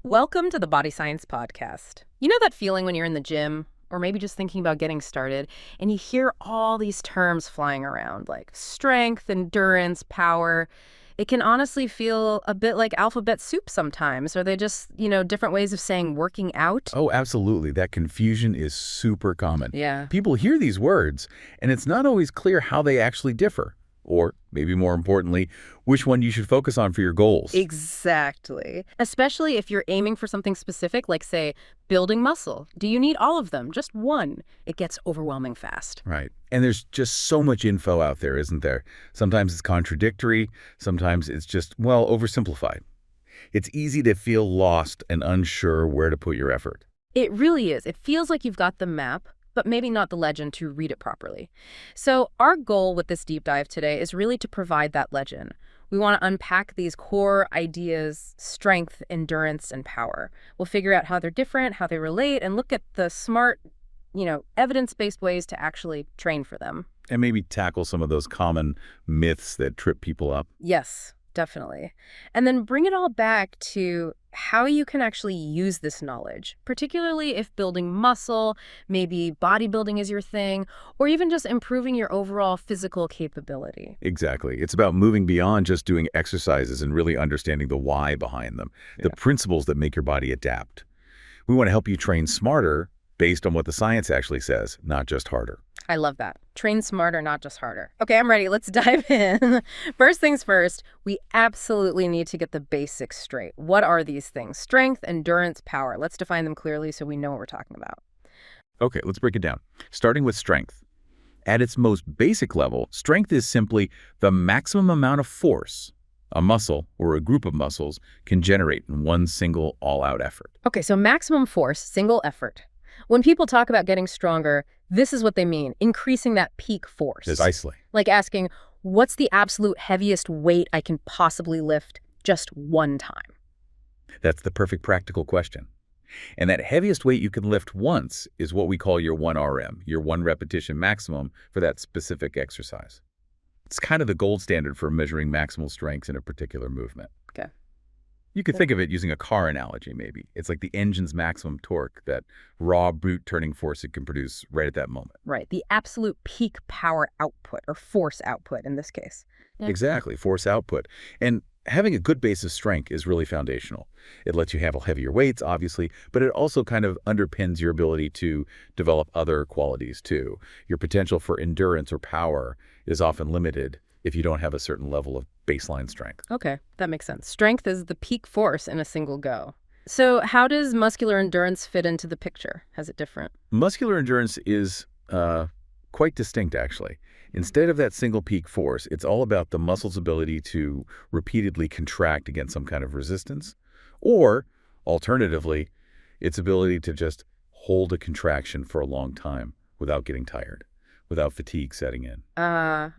Welcome to the Body Science Podcast. You know that feeling when you're in the gym, or maybe just thinking about getting started, and you hear all these terms flying around, like strength, endurance, power. It can honestly feel a bit like alphabet soup sometimes. Are they just, different ways of saying working out? Oh, absolutely. That confusion is super common. Yeah. People hear these words, and it's not always clear how they actually differ, or maybe more importantly, which one you should focus on for your goals. Exactly. Especially if you're aiming for something specific, like, say, building muscle. Do you need all of them? Just one? It gets overwhelming fast. Right. And there's just so much info out there, isn't there? Sometimes it's contradictory. Sometimes it's just, well, oversimplified. It's easy to feel lost and unsure where to put your effort. It really is. It feels like you've got the map, but maybe not the legend to read it properly. So our goal with this deep dive today is really to provide that legend. We want to unpack these core ideas: strength, endurance, and power. We'll figure out how they're different, how they relate, and look at the smart, evidence-based ways to actually train for them. And maybe tackle some of those common myths that trip people up. Yes, definitely. And then bring it all back to how you can actually use this knowledge, particularly if building muscle, maybe bodybuilding is your thing, or even just improving your overall physical capability. Exactly. It's about moving beyond just doing exercises and really understanding the why behind them, the principles that make your body adapt. We want to help you train smarter based on what the science actually says, not just harder. I love that. Train smarter, not just harder. Okay, I'm ready. Let's dive in. First things first, we absolutely need to get the basics straight. What are these things? Strength, endurance, power. Let's define them clearly so we know what we're talking about. Okay, let's break it down. Starting with strength. At its most basic level, strength is simply the maximum amount of force a muscle or a group of muscles can generate in one single all-out effort. Okay, so maximum force, single effort. When people talk about getting stronger, this is what they mean: increasing that peak force. Precisely. Like asking, what's the absolute heaviest weight I can possibly lift just one time? That's the perfect practical question. And that heaviest weight you can lift once is what we call your 1RM, your one repetition maximum for that specific exercise. It's kind of the gold standard for measuring maximal strengths in a particular movement. Okay. You could think of it using a car analogy, maybe. It's like the engine's maximum torque, that raw brute turning force it can produce right at that moment. Right. The absolute peak power output, or force output in this case. Yeah. Exactly, force output. And having a good base of strength is really foundational. It lets you handle heavier weights, obviously, but it also kind of underpins your ability to develop other qualities, too. Your potential for endurance or power is often limited if you don't have a certain level of baseline strength. Okay, that makes sense. Strength is the peak force in a single go. So how does muscular endurance fit into the picture? How's it different? Muscular endurance is quite distinct, actually. Instead of that single peak force, it's all about the muscle's ability to repeatedly contract against some kind of resistance, or, alternatively, its ability to just hold a contraction for a long time without getting tired, without fatigue setting in.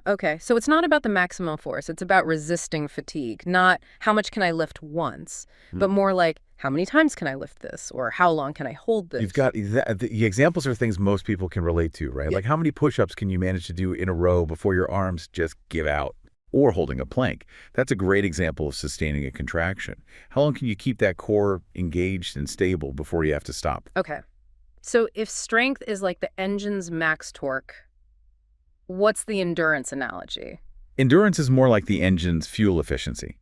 Okay. So it's not about the maximum force. It's about resisting fatigue, not how much can I lift once, but more like, how many times can I lift this? Or how long can I hold this? You've got the examples are things most people can relate to, right? Yeah. Like how many push-ups can you manage to do in a row before your arms just give out? Or holding a plank. That's a great example of sustaining a contraction. How long can you keep that core engaged and stable before you have to stop? Okay. So if strength is like the engine's max torque, what's the endurance analogy? Endurance is more like the engine's fuel efficiency.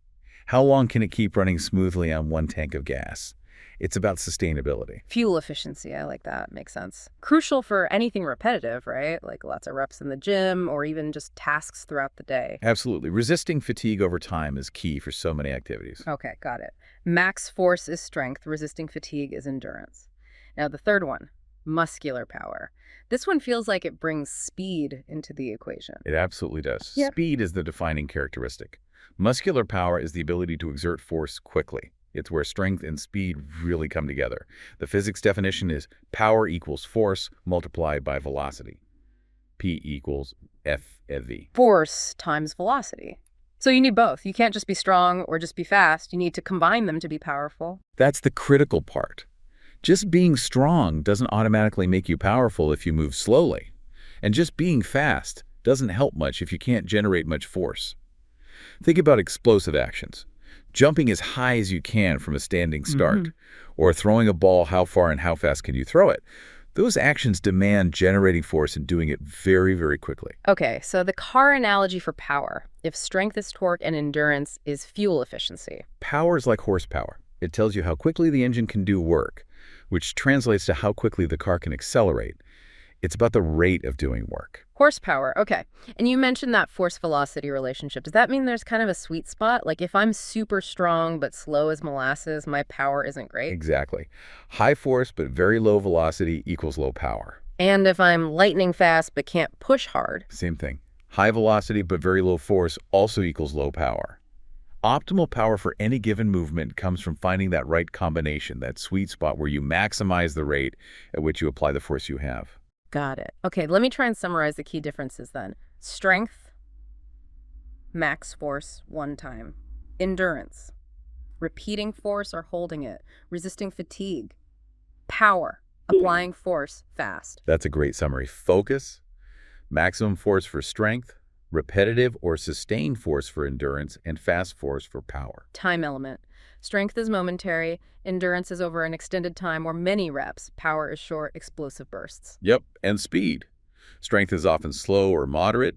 How long can it keep running smoothly on one tank of gas? It's about sustainability. Fuel efficiency, I like that. Makes sense. Crucial for anything repetitive, right? Like lots of reps in the gym or even just tasks throughout the day. Absolutely. Resisting fatigue over time is key for so many activities. Okay, got it. Max force is strength. Resisting fatigue is endurance. Now the third one, muscular power. This one feels like it brings speed into the equation. It absolutely does. Yep. Speed is the defining characteristic. Muscular power is the ability to exert force quickly. It's where strength and speed really come together. The physics definition is power equals force multiplied by velocity. P equals F/v. Force times velocity. So you need both. You can't just be strong or just be fast. You need to combine them to be powerful. That's the critical part. Just being strong doesn't automatically make you powerful if you move slowly. And just being fast doesn't help much if you can't generate much force. Think about explosive actions. Jumping as high as you can from a standing start, or throwing a ball, how far and how fast can you throw it? Those actions demand generating force and doing it very, very quickly. Okay, so the car analogy for power. If strength is torque and endurance is fuel efficiency. Power is like horsepower. It tells you how quickly the engine can do work, which translates to how quickly the car can accelerate. It's about the rate of doing work. Horsepower, okay. And you mentioned that force-velocity relationship. Does that mean there's kind of a sweet spot? Like if I'm super strong but slow as molasses, my power isn't great? Exactly. High force but very low velocity equals low power. And if I'm lightning fast but can't push hard? Same thing. High velocity but very low force also equals low power. Optimal power for any given movement comes from finding that right combination, that sweet spot where you maximize the rate at which you apply the force you have. Got it. Okay, let me try and summarize the key differences then. Strength, max force, one time. Endurance, repeating force or holding it. Resisting fatigue. Power, applying force fast. That's a great summary. Focus, maximum force for strength, repetitive or sustained force for endurance, and fast force for power. Time element. Strength is momentary, endurance is over an extended time or many reps, power is short, explosive bursts. Yep, and speed. Strength is often slow or moderate,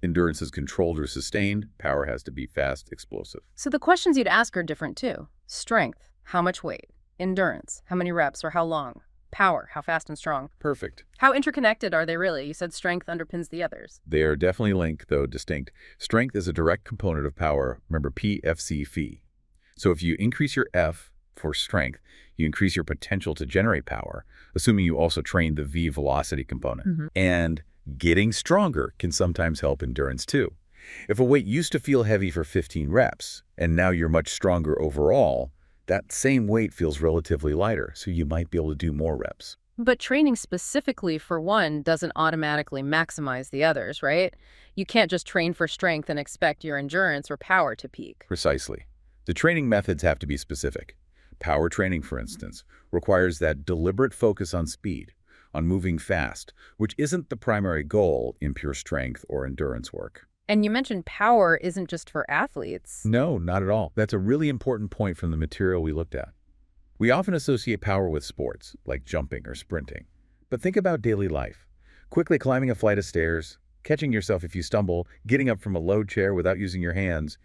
endurance is controlled or sustained, power has to be fast, explosive. So the questions you'd ask are different too. Strength, how much weight? Endurance, how many reps or how long? Power, how fast and strong? Perfect. How interconnected are they really? You said strength underpins the others. They are definitely linked, though distinct. Strength is a direct component of power. Remember PFC phi. So if you increase your F for strength, you increase your potential to generate power, assuming you also train the V velocity component. And getting stronger can sometimes help endurance too. If a weight used to feel heavy for 15 reps, and now you're much stronger overall, that same weight feels relatively lighter, so you might be able to do more reps. But training specifically for one doesn't automatically maximize the others, right? You can't just train for strength and expect your endurance or power to peak. Precisely. The training methods have to be specific. Power training, for instance, requires that deliberate focus on speed, on moving fast, which isn't the primary goal in pure strength or endurance work. And you mentioned power isn't just for athletes. No, not at all. That's a really important point from the material we looked at. We often associate power with sports, like jumping or sprinting. But think about daily life. Quickly climbing a flight of stairs, catching yourself if you stumble, getting up from a low chair without using your hands.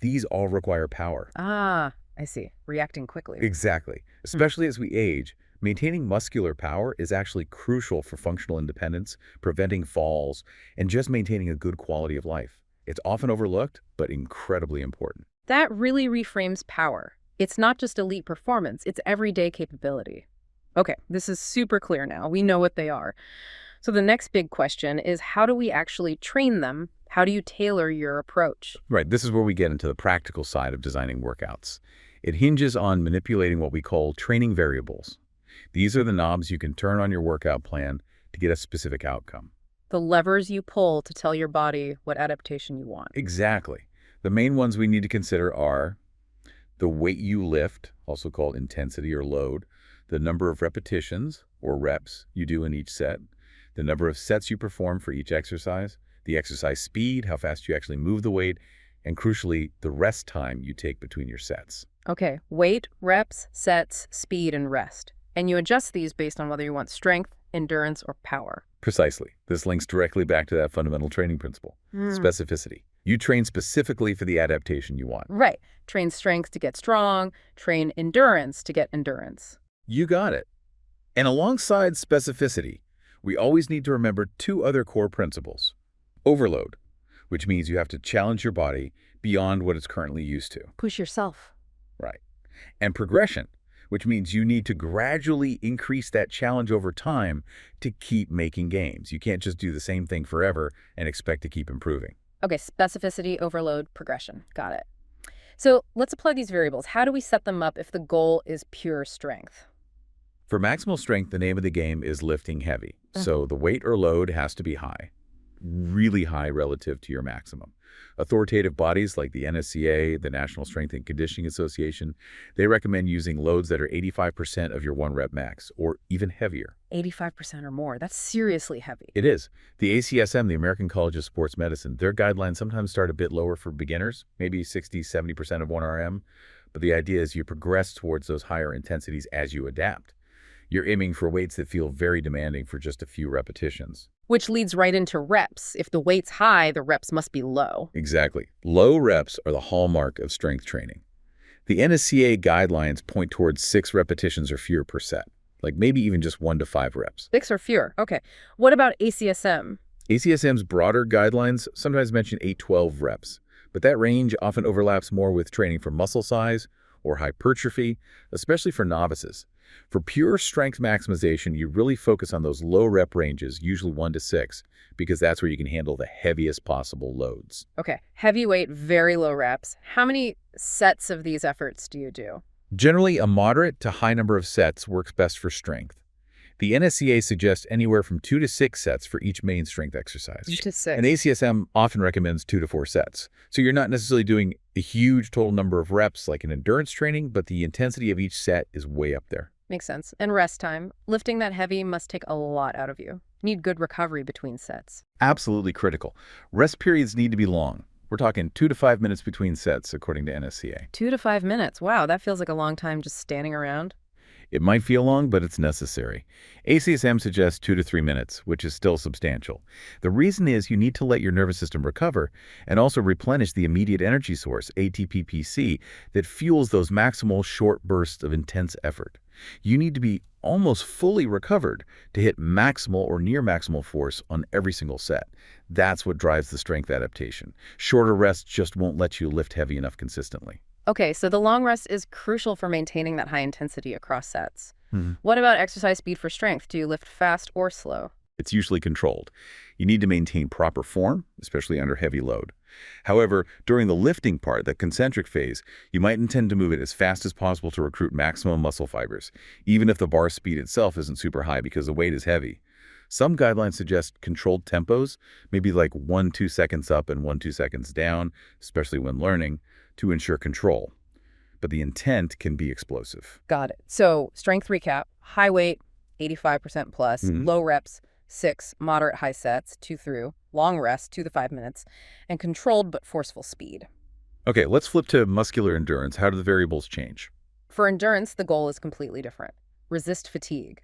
These all require power. Ah, I see. Reacting quickly. Exactly. Especially as we age, maintaining muscular power is actually crucial for functional independence, preventing falls, and just maintaining a good quality of life. It's often overlooked, but incredibly important. That really reframes power. It's not just elite performance, it's everyday capability. Okay, this is super clear now. We know what they are. So the next big question is, how do we actually train them? How do you tailor your approach? Right, this is where we get into the practical side of designing workouts. It hinges on manipulating what we call training variables. These are the knobs you can turn on your workout plan to get a specific outcome. The levers you pull to tell your body what adaptation you want. Exactly. The main ones we need to consider are the weight you lift, also called intensity or load, the number of repetitions or reps you do in each set, the number of sets you perform for each exercise, the exercise speed, how fast you actually move the weight, and crucially, the rest time you take between your sets. Okay, weight, reps, sets, speed, and rest. And you adjust these based on whether you want strength, endurance, or power. Precisely. This links directly back to that fundamental training principle, specificity. You train specifically for the adaptation you want. Right. Train strength to get strong, train endurance to get endurance. You got it. And alongside specificity, we always need to remember two other core principles. Overload, which means you have to challenge your body beyond what it's currently used to. Push yourself. Right. And progression, which means you need to gradually increase that challenge over time to keep making gains. You can't just do the same thing forever and expect to keep improving. Okay, specificity, overload, progression. Got it. So let's apply these variables. How do we set them up if the goal is pure strength? For maximal strength, the name of the game is lifting heavy. So the weight or load has to be high, really high relative to your maximum. Authoritative bodies like the NSCA, the National Strength and Conditioning Association, they recommend using loads that are 85% of your 1 rep max, or even heavier. 85% or more. That's seriously heavy. It is. The ACSM, the American College of Sports Medicine, their guidelines sometimes start a bit lower for beginners, maybe 60–70% of 1 RM, but the idea is you progress towards those higher intensities as you adapt. You're aiming for weights that feel very demanding for just a few repetitions. Which leads right into reps. If the weight's high, the reps must be low. Exactly. Low reps are the hallmark of strength training. The NSCA guidelines point towards 6 repetitions or fewer per set, like maybe even just 1 to 5 reps. 6 or fewer. Okay. What about ACSM? ACSM's broader guidelines sometimes mention 8–12 reps, but that range often overlaps more with training for muscle size or hypertrophy, especially for novices. For pure strength maximization, you really focus on those low rep ranges, usually 1 to 6, because that's where you can handle the heaviest possible loads. Okay. Heavyweight, very low reps. How many sets of these efforts do you do? Generally, a moderate to high number of sets works best for strength. The NSCA suggests anywhere from 2 to 6 sets for each main strength exercise. 2 to 6. And ACSM often recommends 2 to 4 sets. So you're not necessarily doing a huge total number of reps like in endurance training, but the intensity of each set is way up there. Makes sense. And rest time. Lifting that heavy must take a lot out of you. Need good recovery between sets. Absolutely critical. Rest periods need to be long. We're talking 2 to 5 minutes between sets, according to NSCA. 2 to 5 minutes. Wow, that feels like a long time just standing around. It might feel long, but it's necessary. ACSM suggests 2 to 3 minutes, which is still substantial. The reason is you need to let your nervous system recover and also replenish the immediate energy source, ATP-PC, that fuels those maximal short bursts of intense effort. You need to be almost fully recovered to hit maximal or near maximal force on every single set. That's what drives the strength adaptation. Shorter rests just won't let you lift heavy enough consistently. Okay, so the long rest is crucial for maintaining that high intensity across sets. What about exercise speed for strength? Do you lift fast or slow? It's usually controlled. You need to maintain proper form, especially under heavy load. However, during the lifting part, the concentric phase, you might intend to move it as fast as possible to recruit maximum muscle fibers, even if the bar speed itself isn't super high because the weight is heavy. Some guidelines suggest controlled tempos, maybe like 1–2 seconds up and 1–2 seconds down, especially when learning, to ensure control. But the intent can be explosive. Got it. So strength recap, high weight, 85% plus, low reps, 6 moderate high sets, 2 through, long rest, 2 to 5 minutes, and controlled but forceful speed. Okay, let's flip to muscular endurance. How do the variables change? For endurance, the goal is completely different. Resist fatigue.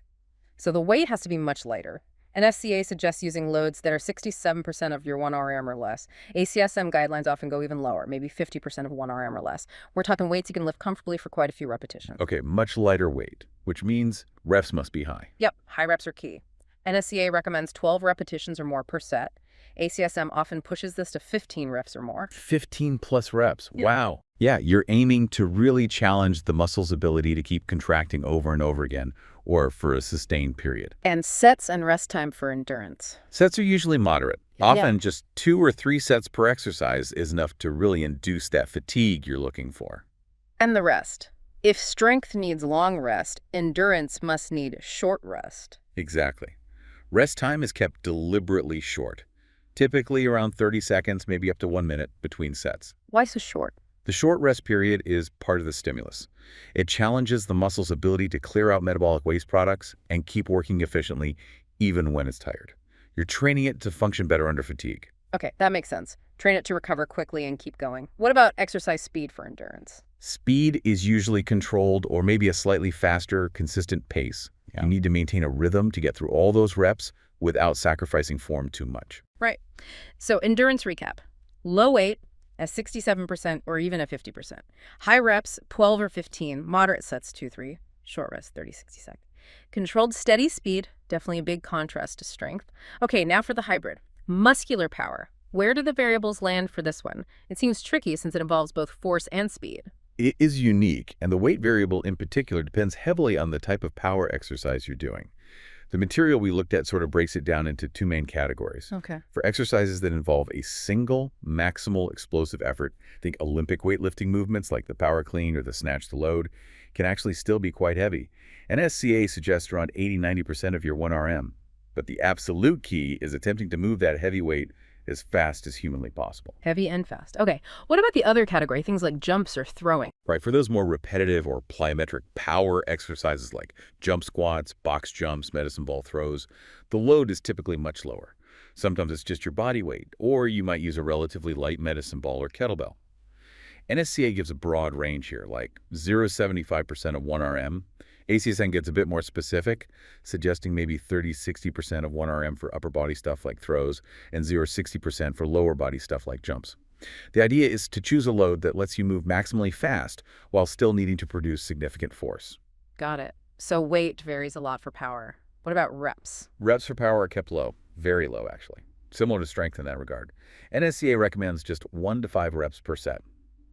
So the weight has to be much lighter. NSCA suggests using loads that are 67% of your 1 RM or less. ACSM guidelines often go even lower, maybe 50% of 1 RM or less. We're talking weights you can lift comfortably for quite a few repetitions. Okay, much lighter weight, which means reps must be high. Yep, high reps are key. NSCA recommends 12 repetitions or more per set. ACSM often pushes this to 15 reps or more. 15 plus reps. Yeah. Wow. Yeah, you're aiming to really challenge the muscle's ability to keep contracting over and over again, or for a sustained period. And sets and rest time for endurance. Sets are usually moderate. Often just 2 or 3 sets per exercise is enough to really induce that fatigue you're looking for. And the rest. If strength needs long rest, endurance must need short rest. Exactly. Rest time is kept deliberately short, typically around 30 seconds, maybe up to 1 minute between sets. Why so short? The short rest period is part of the stimulus. It challenges the muscle's ability to clear out metabolic waste products and keep working efficiently even when it's tired. You're training it to function better under fatigue. Okay, that makes sense. Train it to recover quickly and keep going. What about exercise speed for endurance? Speed is usually controlled or maybe a slightly faster, consistent pace. You need to maintain a rhythm to get through all those reps without sacrificing form too much. Right. So endurance recap. Low weight at 67% or even at 50%. High reps, 12 or 15. Moderate sets, 2–3. Short rest, 30–60 seconds. Controlled steady speed, definitely a big contrast to strength. Okay, now for the hybrid. Muscular power. Where do the variables land for this one? It seems tricky since it involves both force and speed. It is unique, and the weight variable in particular depends heavily on the type of power exercise you're doing. The material we looked at sort of breaks it down into 2 main categories. Okay. For exercises that involve a single maximal explosive effort, think Olympic weightlifting movements like the power clean or the snatch to load, can actually still be quite heavy. NSCA suggests around 80–90% of your 1 RM. But the absolute key is attempting to move that heavy weight as fast as humanly possible. Heavy and fast. Okay, what about the other category, things like jumps or throwing? Right, for those more repetitive or plyometric power exercises like jump squats, box jumps, medicine ball throws, the load is typically much lower. Sometimes it's just your body weight, or you might use a relatively light medicine ball or kettlebell. NSCA gives a broad range here, like 0-75% of 1RM. ACSM gets a bit more specific, suggesting maybe 30-60% of 1RM for upper body stuff like throws and 0-60% for lower body stuff like jumps. The idea is to choose a load that lets you move maximally fast while still needing to produce significant force. Got it. So weight varies a lot for power. What about reps? Reps for power are kept low, very low actually, similar to strength in that regard. NSCA recommends just 1 to 5 reps per set.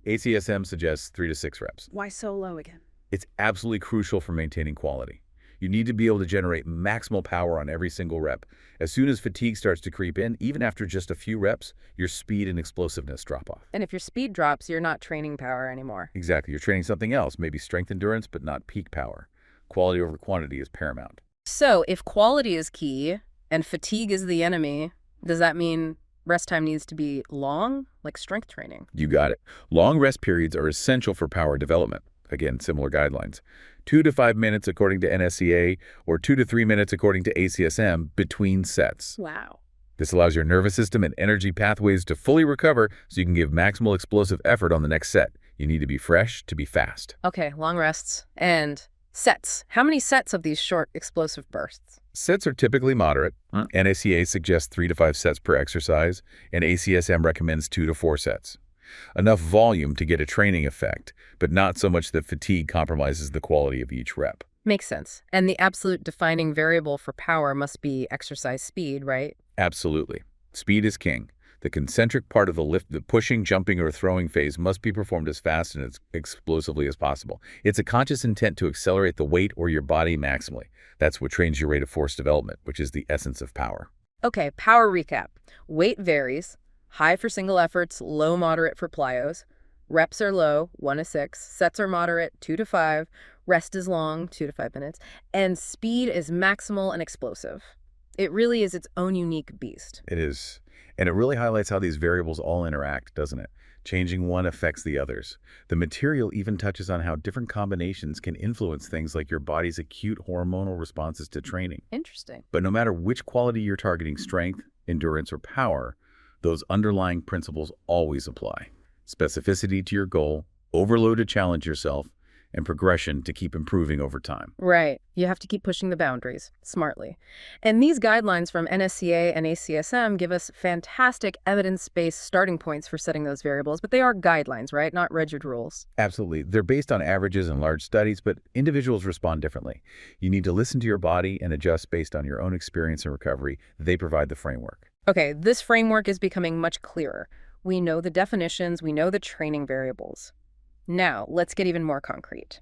ACSM suggests 3 to 6 reps. Why so low again? It's absolutely crucial for maintaining quality. You need to be able to generate maximal power on every single rep. As soon as fatigue starts to creep in, even after just a few reps, your speed and explosiveness drop off. And if your speed drops, you're not training power anymore. Exactly. You're training something else, maybe strength endurance, but not peak power. Quality over quantity is paramount. So if quality is key and fatigue is the enemy, does that mean rest time needs to be long, like strength training? You got it. Long rest periods are essential for power development. Again, similar guidelines. 2 to 5 minutes according to NSCA, or 2 to 3 minutes according to ACSM between sets. Wow. This allows your nervous system and energy pathways to fully recover so you can give maximal explosive effort on the next set. You need to be fresh to be fast. Okay, long rests. And sets. How many sets of these short explosive bursts? Sets are typically moderate. NSCA suggests 3 to 5 sets per exercise, and ACSM recommends 2 to 4 sets. Enough volume to get a training effect, but not so much that fatigue compromises the quality of each rep. Makes sense. And the absolute defining variable for power must be exercise speed, right? Absolutely. Speed is king. The concentric part of the lift, the pushing, jumping, or throwing phase must be performed as fast and as explosively as possible. It's a conscious intent to accelerate the weight or your body maximally. That's what trains your rate of force development, which is the essence of power. Okay, power recap. Weight varies. High for single efforts, low moderate for plyos. Reps are low, 1 to 6. Sets are moderate, 2 to 5. Rest is long, 2 to 5 minutes. And speed is maximal and explosive. It really is its own unique beast. It is. And it really highlights how these variables all interact, doesn't it? Changing one affects the others. The material even touches on how different combinations can influence things like your body's acute hormonal responses to training. Interesting. But no matter which quality you're targeting, strength, endurance, or power, those underlying principles always apply. Specificity to your goal, overload to challenge yourself, and progression to keep improving over time. Right. You have to keep pushing the boundaries smartly. And these guidelines from NSCA and ACSM give us fantastic evidence-based starting points for setting those variables, but they are guidelines, right? Not rigid rules. Absolutely. They're based on averages and large studies, but individuals respond differently. You need to listen to your body and adjust based on your own experience and recovery. They provide the framework. Okay, this framework is becoming much clearer. We know the definitions, we know the training variables. Now, let's get even more concrete.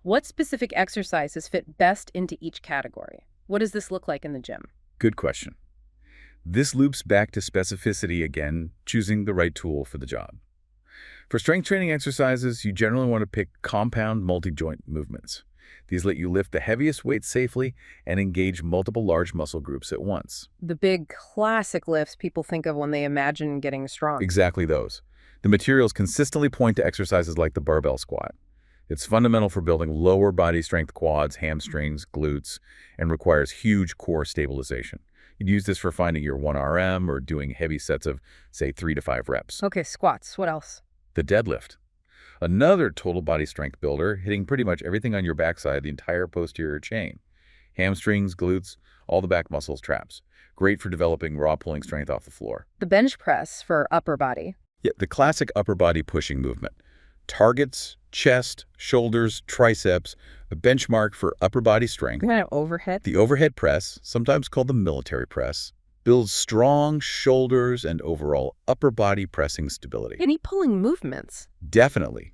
What specific exercises fit best into each category? What does this look like in the gym? Good question. This loops back to specificity again, choosing the right tool for the job. For strength training exercises, you generally want to pick compound multi-joint movements. These let you lift the heaviest weight safely and engage multiple large muscle groups at once. The big classic lifts people think of when they imagine getting strong. Exactly those. The materials consistently point to exercises like the barbell squat. It's fundamental for building lower body strength quads, hamstrings, glutes, and requires huge core stabilization. You'd use this for finding your 1RM or doing heavy sets of, say, 3 to 5 reps. Okay, squats. What else? The deadlift. Another total body strength builder, hitting pretty much everything on your backside, the entire posterior chain. Hamstrings, glutes, all the back muscles, traps. Great for developing raw pulling strength off the floor. The bench press for upper body. Yeah, the classic upper body pushing movement. Targets, chest, shoulders, triceps, a benchmark for upper body strength. Kind of overhead. The overhead press, sometimes called the military press, builds strong shoulders and overall upper body pressing stability. Any pulling movements. Definitely.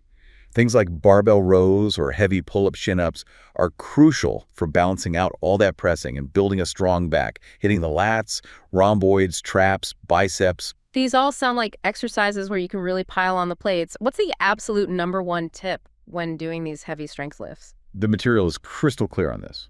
Things like barbell rows or heavy pull-up chin-ups are crucial for balancing out all that pressing and building a strong back, hitting the lats, rhomboids, traps, biceps. These all sound like exercises where you can really pile on the plates. What's the absolute #1 tip when doing these heavy strength lifts? The material is crystal clear on this.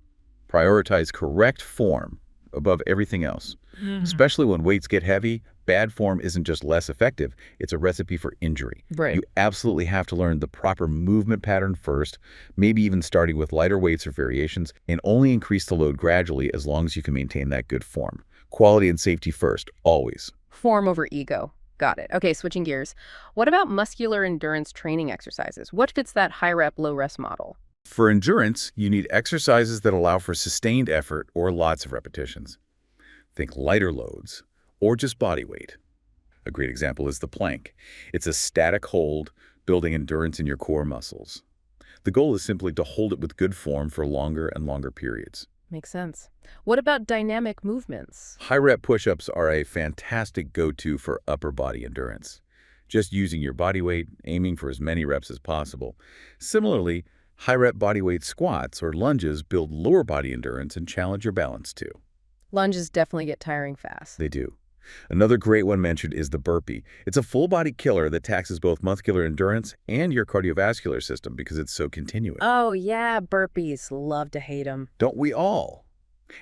Prioritize correct form above everything else. Especially when weights get heavy, bad form isn't just less effective, it's a recipe for injury. Right. You absolutely have to learn the proper movement pattern first, maybe even starting with lighter weights or variations, and only increase the load gradually as long as you can maintain that good form. Quality and safety first, always. Form over ego. Got it. Okay, switching gears. What about muscular endurance training exercises? What fits that high rep, low rest model? For endurance, you need exercises that allow for sustained effort or lots of repetitions. Think lighter loads, or just body weight. A great example is the plank. It's a static hold, building endurance in your core muscles. The goal is simply to hold it with good form for longer and longer periods. Makes sense. What about dynamic movements? High-rep push-ups are a fantastic go-to for upper body endurance. Just using your body weight, aiming for as many reps as possible. Similarly, high-rep body weight squats or lunges build lower body endurance and challenge your balance too. Lunges definitely get tiring fast. They do. Another great one mentioned is the burpee. It's a full-body killer that taxes both muscular endurance and your cardiovascular system because it's so continuous. Oh, yeah, burpees. Love to hate them. Don't we all?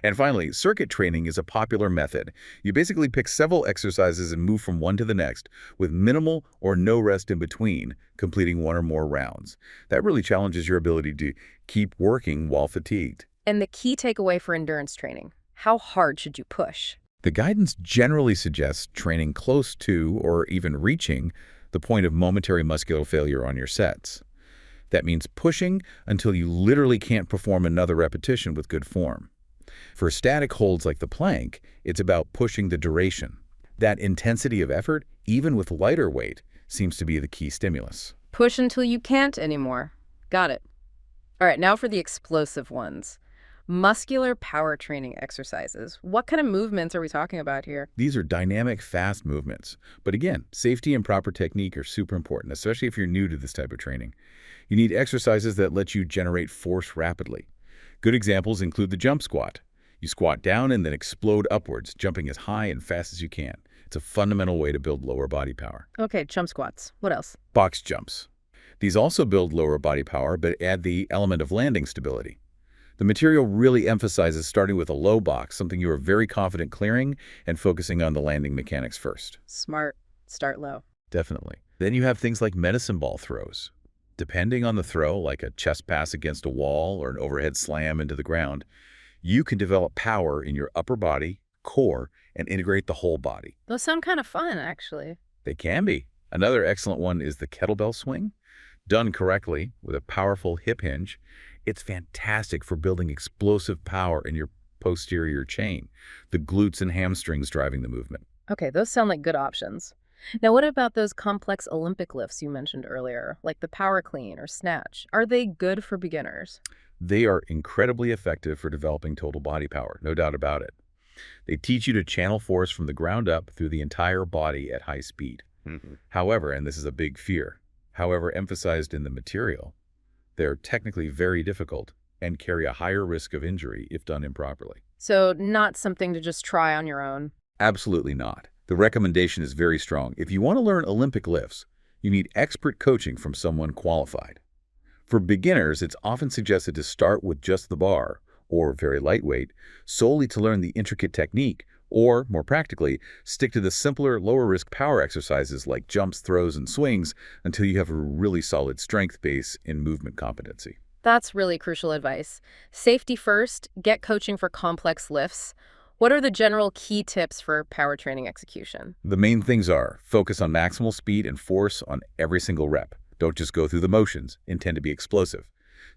And finally, circuit training is a popular method. You basically pick several exercises and move from one to the next with minimal or no rest in between, completing one or more rounds. That really challenges your ability to keep working while fatigued. And the key takeaway for endurance training: how hard should you push? The guidance generally suggests training close to or even reaching the point of momentary muscular failure on your sets. That means pushing until you literally can't perform another repetition with good form. For static holds like the plank, it's about pushing the duration. That intensity of effort, even with lighter weight, seems to be the key stimulus. Push until you can't anymore. Got it. All right, now for the explosive ones. Muscular power training exercises. What kind of movements are we talking about here? These are dynamic, fast movements. But again, safety and proper technique are super important, especially if you're new to this type of training. You need exercises that let you generate force rapidly. Good examples include the jump squat. You squat down and then explode upwards, jumping as high and fast as you can. It's a fundamental way to build lower body power. Okay, jump squats. What else? Box jumps. These also build lower body power, but add the element of landing stability. The material really emphasizes starting with a low box, something you are very confident clearing, and focusing on the landing mechanics first. Smart. Start low. Definitely. Then you have things like medicine ball throws. Depending on the throw, like a chest pass against a wall or an overhead slam into the ground, you can develop power in your upper body, core, and integrate the whole body. Those sound kind of fun, actually. They can be. Another excellent one is the kettlebell swing. Done correctly, with a powerful hip hinge, it's fantastic for building explosive power in your posterior chain, the glutes and hamstrings driving the movement. Okay, those sound like good options. Now, what about those complex Olympic lifts you mentioned earlier, like the power clean or snatch? Are they good for beginners? They are incredibly effective for developing total body power, no doubt about it. They teach you to channel force from the ground up through the entire body at high speed. However, and this is a big fear, however emphasized in the material, they're technically very difficult and carry a higher risk of injury if done improperly. So not something to just try on your own. Absolutely not. The recommendation is very strong. If you want to learn Olympic lifts, you need expert coaching from someone qualified. For beginners, it's often suggested to start with just the bar, or very lightweight, solely to learn the intricate technique, or, more practically, stick to the simpler, lower-risk power exercises like jumps, throws, and swings until you have a really solid strength base in movement competency. That's really crucial advice. Safety first, get coaching for complex lifts. What are the general key tips for power training execution? The main things are focus on maximal speed and force on every single rep. Don't just go through the motions. Intend to be explosive.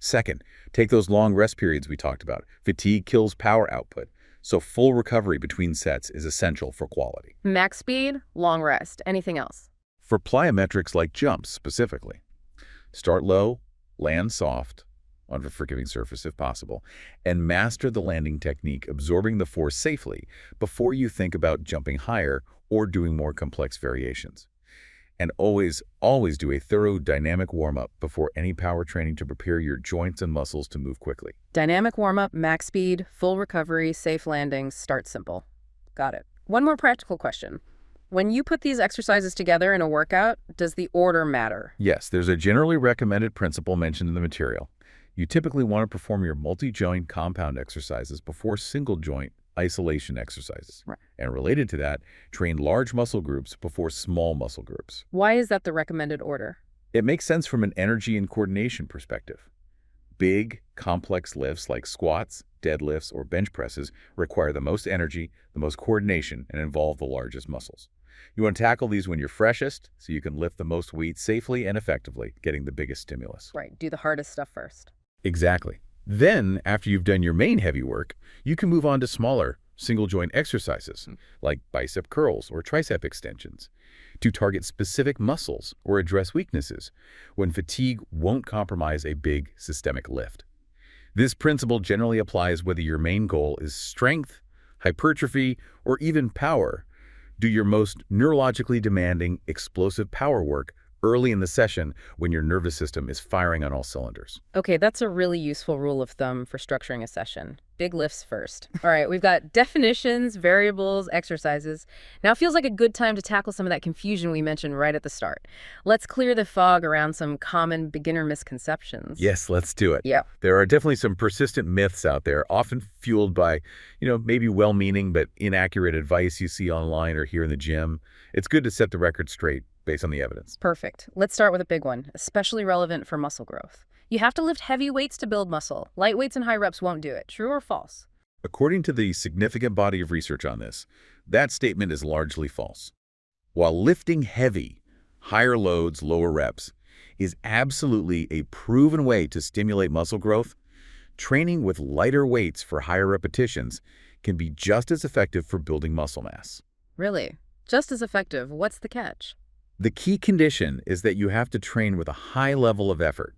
Second, take those long rest periods we talked about. Fatigue kills power output. So full recovery between sets is essential for quality. Max speed, long rest. Anything else? For plyometrics like jumps specifically, start low, land soft, on a forgiving surface if possible, and master the landing technique, absorbing the force safely before you think about jumping higher or doing more complex variations. And always do a thorough dynamic warm-up before any power training to prepare your joints and muscles to move quickly. Dynamic warm-up, max speed, full recovery, safe landings, start simple. Got it. One more practical question. When you put these exercises together in a workout, does the order matter? Yes, there's a generally recommended principle mentioned in the material. You typically want to perform your multi-joint compound exercises before single-joint isolation exercises. Right. And related to that, train large muscle groups before small muscle groups. Why is that the recommended order? It makes sense from an energy and coordination perspective. Big, complex lifts like squats, deadlifts, or bench presses require the most energy, the most coordination, and involve the largest muscles. You want to tackle these when you're freshest so you can lift the most weight safely and effectively, getting the biggest stimulus. Right, do the hardest stuff first. Exactly. Then, after you've done your main heavy work, you can move on to smaller, single-joint exercises, like bicep curls or tricep extensions, to target specific muscles or address weaknesses when fatigue won't compromise a big systemic lift. This principle generally applies whether your main goal is strength, hypertrophy, or even power. Do your most neurologically demanding, explosive power work early in the session when your nervous system is firing on all cylinders. Okay, that's a really useful rule of thumb for structuring a session. Big lifts first. All right, we've got definitions, variables, exercises. Now it feels like a good time to tackle some of that confusion we mentioned right at the start. Let's clear the fog around some common beginner misconceptions. Yes, let's do it. Yeah. There are definitely some persistent myths out there, often fueled by, maybe well-meaning but inaccurate advice you see online or here in the gym. It's good to set the record straight based on the evidence. Perfect. Let's start with a big one, especially relevant for muscle growth. You have to lift heavy weights to build muscle. Light weights and high reps won't do it. True or false? According to the significant body of research on this, that statement is largely false. While lifting heavy, higher loads, lower reps, is absolutely a proven way to stimulate muscle growth, training with lighter weights for higher repetitions can be just as effective for building muscle mass. Really? Just as effective. What's the catch? The key condition is that you have to train with a high level of effort.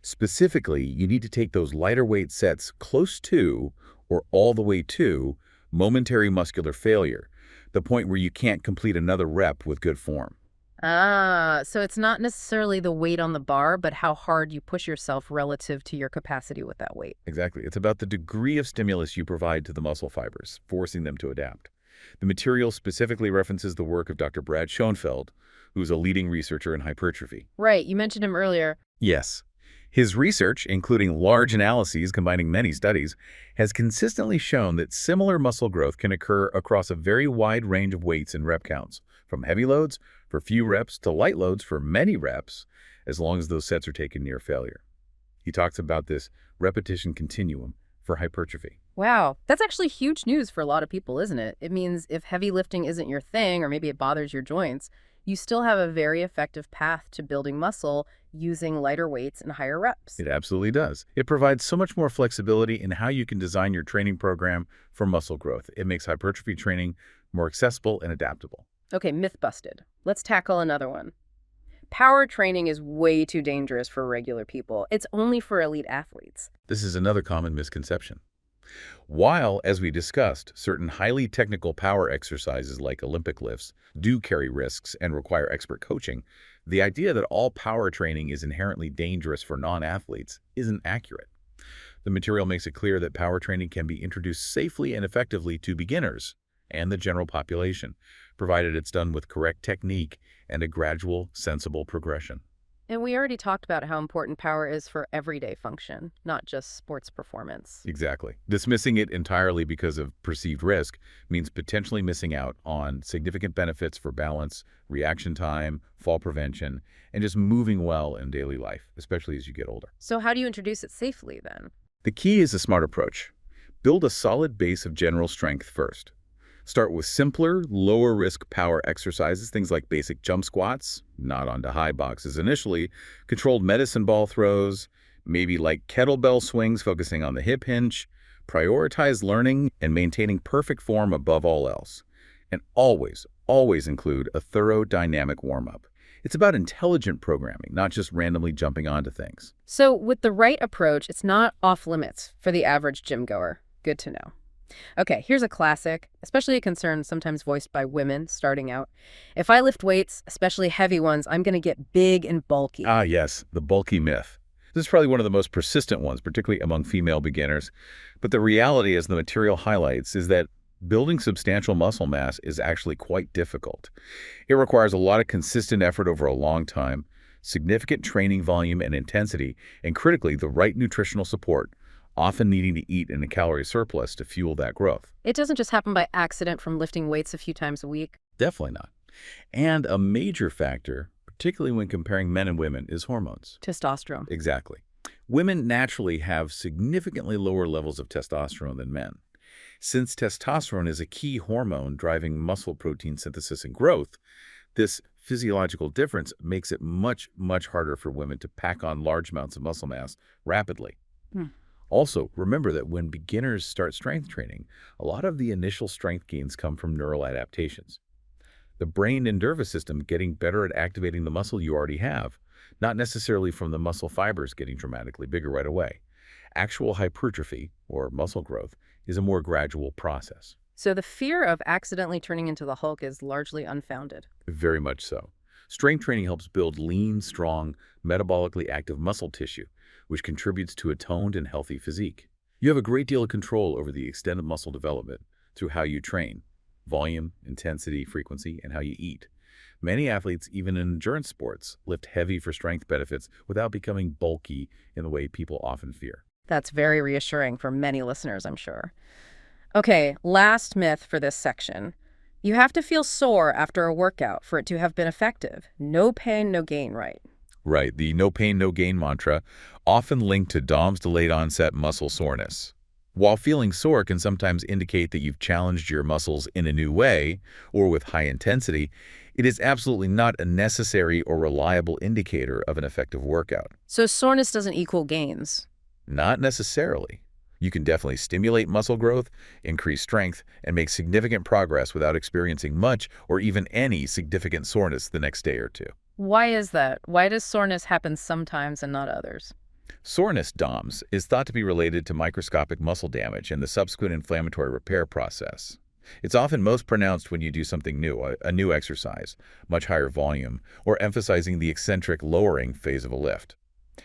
Specifically, you need to take those lighter weight sets close to, or all the way to, momentary muscular failure, the point where you can't complete another rep with good form. So it's not necessarily the weight on the bar, but how hard you push yourself relative to your capacity with that weight. Exactly. It's about the degree of stimulus you provide to the muscle fibers, forcing them to adapt. The material specifically references the work of Dr. Brad Schoenfeld, who's a leading researcher in hypertrophy. Right, you mentioned him earlier. Yes. His research, including large analyses combining many studies, has consistently shown that similar muscle growth can occur across a very wide range of weights and rep counts, from heavy loads for few reps to light loads for many reps, as long as those sets are taken near failure. He talks about this repetition continuum for hypertrophy. Wow, that's actually huge news for a lot of people, isn't it? It means if heavy lifting isn't your thing, or maybe it bothers your joints, you still have a very effective path to building muscle using lighter weights and higher reps. It absolutely does. It provides so much more flexibility in how you can design your training program for muscle growth. It makes hypertrophy training more accessible and adaptable. Okay, myth busted. Let's tackle another one. Power training is way too dangerous for regular people. It's only for elite athletes. This is another common misconception. While, as we discussed, certain highly technical power exercises like Olympic lifts do carry risks and require expert coaching, the idea that all power training is inherently dangerous for non-athletes isn't accurate. The material makes it clear that power training can be introduced safely and effectively to beginners and the general population, provided it's done with correct technique and a gradual, sensible progression. And we already talked about how important power is for everyday function, not just sports performance. Exactly. Dismissing it entirely because of perceived risk means potentially missing out on significant benefits for balance, reaction time, fall prevention, and just moving well in daily life, especially as you get older. So how do you introduce it safely then? The key is a smart approach. Build a solid base of general strength first. Start with simpler, lower-risk power exercises, things like basic jump squats, not onto high boxes initially, controlled medicine ball throws, maybe like kettlebell swings focusing on the hip hinge. Prioritize learning and maintaining perfect form above all else. And always, always include a thorough dynamic warm-up. It's about intelligent programming, not just randomly jumping onto things. So with the right approach, it's not off limits for the average gym goer. Good to know. Okay, here's a classic, especially a concern sometimes voiced by women starting out. If I lift weights, especially heavy ones, I'm going to get big and bulky. Ah, yes, the bulky myth. This is probably one of the most persistent ones, particularly among female beginners. But the reality, as the material highlights, is that building substantial muscle mass is actually quite difficult. It requires a lot of consistent effort over a long time, significant training volume and intensity, and critically, the right nutritional support, often needing to eat in a calorie surplus to fuel that growth. It doesn't just happen by accident from lifting weights a few times a week. Definitely not. And a major factor, particularly when comparing men and women, is hormones. Testosterone. Exactly. Women naturally have significantly lower levels of testosterone than men. Since testosterone is a key hormone driving muscle protein synthesis and growth, this physiological difference makes it much, much harder for women to pack on large amounts of muscle mass rapidly. Hmm. Also, remember that when beginners start strength training, a lot of the initial strength gains come from neural adaptations. The brain and nervous system getting better at activating the muscle you already have, not necessarily from the muscle fibers getting dramatically bigger right away. Actual hypertrophy, or muscle growth, is a more gradual process. So the fear of accidentally turning into the Hulk is largely unfounded. Very much so. Strength training helps build lean, strong, metabolically active muscle tissue, which contributes to a toned and healthy physique. You have a great deal of control over the extent of muscle development through how you train, volume, intensity, frequency, and how you eat. Many athletes, even in endurance sports, lift heavy for strength benefits without becoming bulky in the way people often fear. That's very reassuring for many listeners, I'm sure. Okay, last myth for this section. You have to feel sore after a workout for it to have been effective. No pain, no gain, right? Right, the no pain, no gain mantra, often linked to DOMS delayed onset muscle soreness. While feeling sore can sometimes indicate that you've challenged your muscles in a new way or with high intensity, it is absolutely not a necessary or reliable indicator of an effective workout. So soreness doesn't equal gains. Not necessarily. You can definitely stimulate muscle growth, increase strength, and make significant progress without experiencing much or even any significant soreness the next day or two. Why is that? Why does soreness happen sometimes and not others? Soreness, DOMS, is thought to be related to microscopic muscle damage and the subsequent inflammatory repair process. It's often most pronounced when you do something new, a new exercise, much higher volume, or emphasizing the eccentric lowering phase of a lift.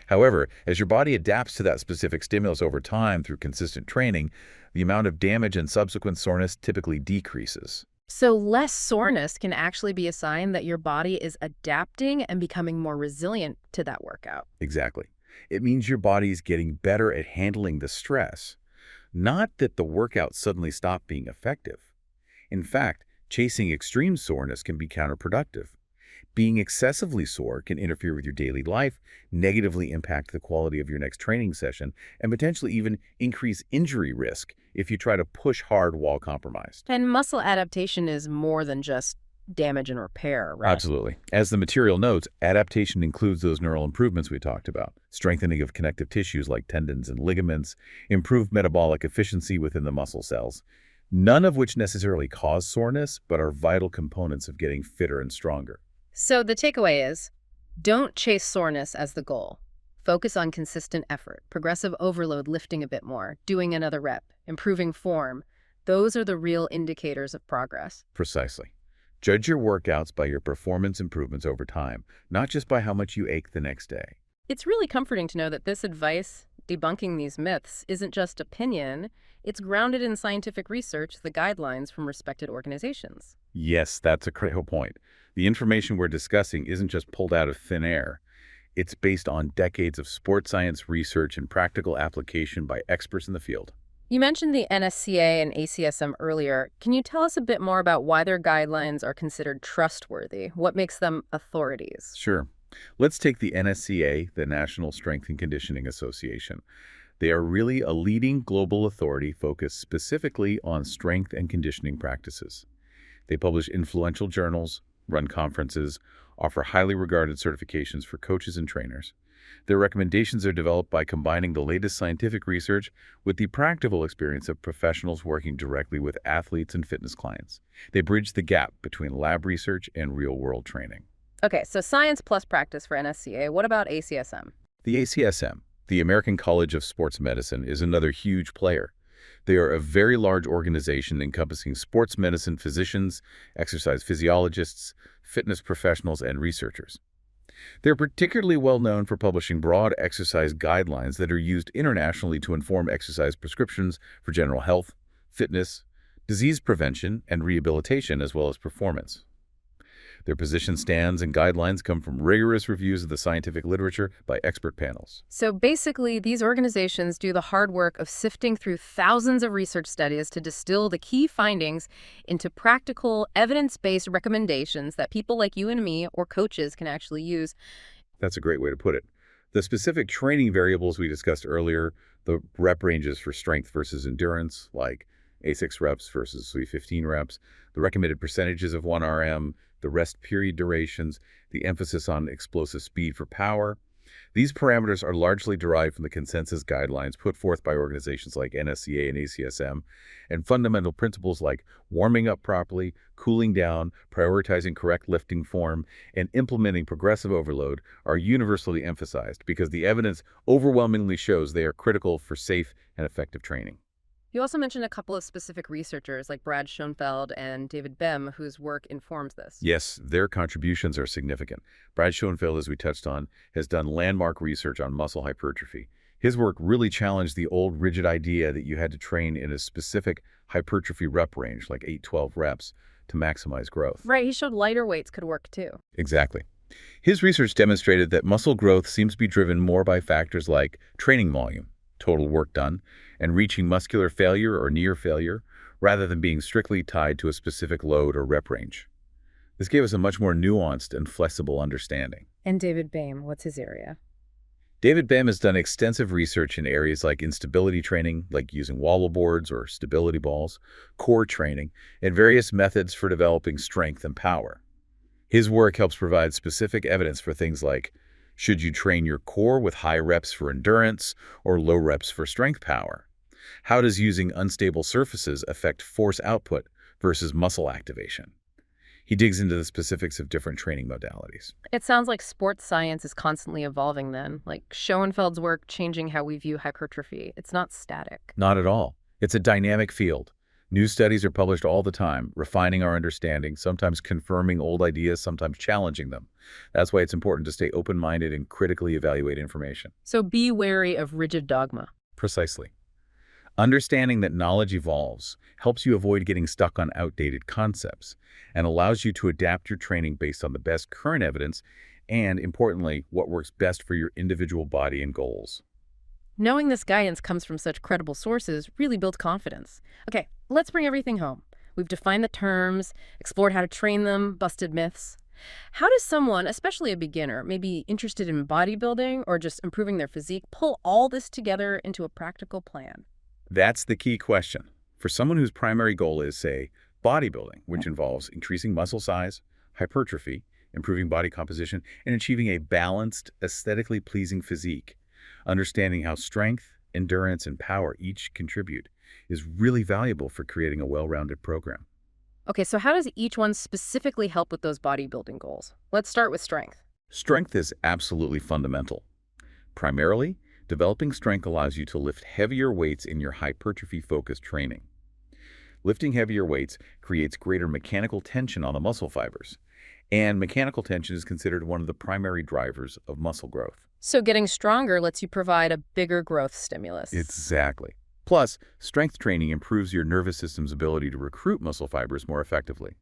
However, as your body adapts to that specific stimulus over time through consistent training, the amount of damage and subsequent soreness typically decreases. So less soreness can actually be a sign that your body is adapting and becoming more resilient to that workout. Exactly. It means your body is getting better at handling the stress, not that the workout suddenly stopped being effective. In fact, chasing extreme soreness can be counterproductive. Being excessively sore can interfere with your daily life, negatively impact the quality of your next training session, and potentially even increase injury risk if you try to push hard while compromised. And muscle adaptation is more than just damage and repair, right? Absolutely. As the material notes, adaptation includes those neural improvements we talked about, strengthening of connective tissues like tendons and ligaments, improved metabolic efficiency within the muscle cells, none of which necessarily cause soreness, but are vital components of getting fitter and stronger. So the takeaway is, don't chase soreness as the goal. Focus on consistent effort, progressive overload, lifting a bit more, doing another rep, improving form. Those are the real indicators of progress. Precisely. Judge your workouts by your performance improvements over time, not just by how much you ache the next day. It's really comforting to know that this advice, debunking these myths, isn't just opinion. It's grounded in scientific research, the guidelines from respected organizations. Yes, that's a critical point. The information we're discussing isn't just pulled out of thin air. It's based on decades of sports science research and practical application by experts in the field. You mentioned the NSCA and ACSM earlier. Can you tell us a bit more about why their guidelines are considered trustworthy? What makes them authorities? Sure. Let's take the NSCA, the National Strength and Conditioning Association. They are really a leading global authority focused specifically on strength and conditioning practices. They publish influential journals, run conferences, offer highly regarded certifications for coaches and trainers. Their recommendations are developed by combining the latest scientific research with the practical experience of professionals working directly with athletes and fitness clients. They bridge the gap between lab research and real-world training. Okay, so science plus practice for NSCA. What about ACSM? The ACSM, the American College of Sports Medicine, is another huge player. They are a very large organization encompassing sports medicine physicians, exercise physiologists, fitness professionals, and researchers. They're particularly well known for publishing broad exercise guidelines that are used internationally to inform exercise prescriptions for general health, fitness, disease prevention, and rehabilitation, as well as performance. Their position stands and guidelines come from rigorous reviews of the scientific literature by expert panels. So basically, these organizations do the hard work of sifting through thousands of research studies to distill the key findings into practical, evidence-based recommendations that people like you and me or coaches can actually use. That's a great way to put it. The specific training variables we discussed earlier, the rep ranges for strength versus endurance, like A6 reps versus V15 reps, the recommended percentages of 1 RM, the rest period durations, the emphasis on explosive speed for power. These parameters are largely derived from the consensus guidelines put forth by organizations like NSCA and ACSM, and fundamental principles like warming up properly, cooling down, prioritizing correct lifting form, and implementing progressive overload are universally emphasized because the evidence overwhelmingly shows they are critical for safe and effective training. You also mentioned a couple of specific researchers like Brad Schoenfeld and David Bem, whose work informs this. Yes, their contributions are significant. Brad Schoenfeld, as we touched on, has done landmark research on muscle hypertrophy. His work really challenged the old rigid idea that you had to train in a specific hypertrophy rep range, like 8-12 reps, to maximize growth. Right, he showed lighter weights could work too. Exactly. His research demonstrated that muscle growth seems to be driven more by factors like training volume, total work done, and reaching muscular failure or near failure, rather than being strictly tied to a specific load or rep range. This gave us a much more nuanced and flexible understanding. And David Bem, what's his area? David Bem has done extensive research in areas like instability training, like using wobble boards or stability balls, core training, and various methods for developing strength and power. His work helps provide specific evidence for things like, should you train your core with high reps for endurance or low reps for strength power? How does using unstable surfaces affect force output versus muscle activation? He digs into the specifics of different training modalities. It sounds like sports science is constantly evolving then, like Schoenfeld's work changing how we view hypertrophy. It's not static. Not at all. It's a dynamic field. New studies are published all the time, refining our understanding, sometimes confirming old ideas, sometimes challenging them. That's why it's important to stay open-minded and critically evaluate information. So be wary of rigid dogma. Precisely. Understanding that knowledge evolves helps you avoid getting stuck on outdated concepts and allows you to adapt your training based on the best current evidence and, importantly, what works best for your individual body and goals. Knowing this guidance comes from such credible sources really builds confidence. Okay, let's bring everything home. We've defined the terms, explored how to train them, busted myths. How does someone, especially a beginner, maybe interested in bodybuilding or just improving their physique, pull all this together into a practical plan? That's the key question. For someone whose primary goal is, say, bodybuilding, which involves increasing muscle size, hypertrophy, improving body composition, and achieving a balanced, aesthetically pleasing physique, understanding how strength, endurance, and power each contribute is really valuable for creating a well-rounded program. Okay, so how does each one specifically help with those bodybuilding goals? Let's start with strength. Strength is absolutely fundamental. Primarily, developing strength allows you to lift heavier weights in your hypertrophy-focused training. Lifting heavier weights creates greater mechanical tension on the muscle fibers, and mechanical tension is considered one of the primary drivers of muscle growth. So getting stronger lets you provide a bigger growth stimulus. Exactly. Plus, strength training improves your nervous system's ability to recruit muscle fibers more effectively.